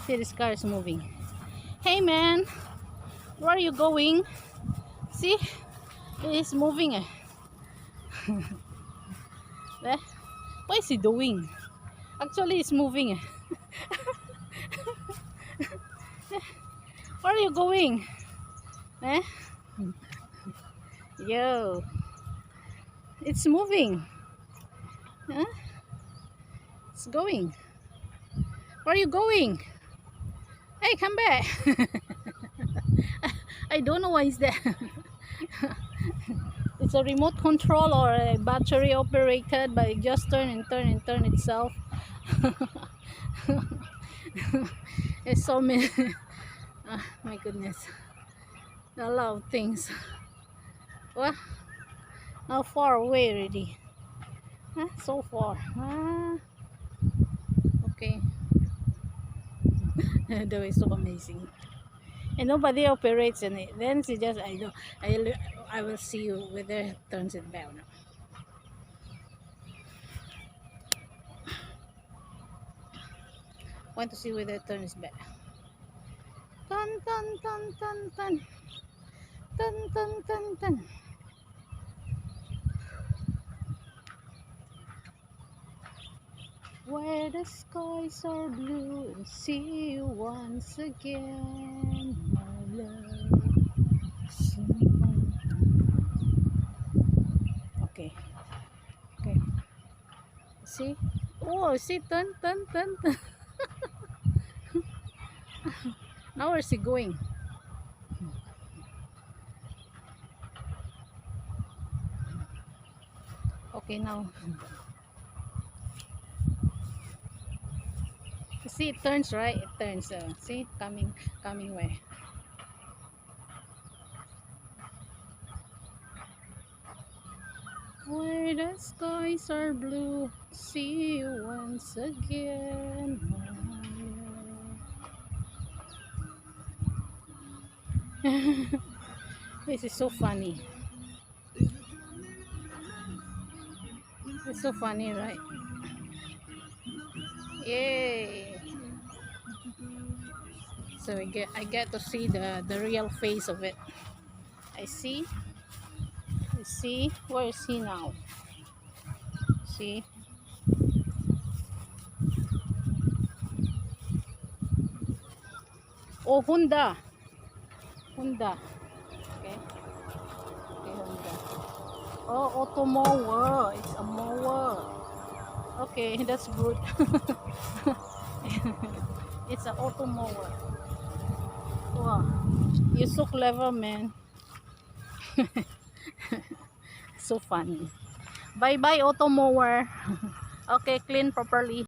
See, this car is moving. Hey man, where are you going? See, it is moving. Eh? What is he doing? Actually, it's moving. Where are you going? Eh? Yo, it's moving. Huh? It's going. Where are you going? Hey, come back. I don't know why is that. It's a remote control or a battery operated, but it just turn and turn and turn itself. It's so many. My goodness, a lot of things. What? How far away already? Huh? So far. Okay. That was so amazing. And nobody operates in it. Then she just, I will see you whether it turns it down. Want to see whether it turns back. Dun dun dun dun dun dun dun dun dun. Where the skies are blue and see you once again, my love. Okay, okay. See? Oh, see, turn, turn, turn, turn. Now where's he going? Okay, now. See, it turns, right? It turns. See, coming way. Where the skies are blue, see you once again. This is so funny. It's so funny, right? Yay! So I get to see the real face of it. I see. You see, where is he now? See? Oh, Honda. Honda. Okay. Okay, Honda. Oh, auto mower. It's a mower. Okay, that's good. It's an auto mower. Wow. You're so clever, man. So funny. Bye bye, auto mower. Okay, clean properly.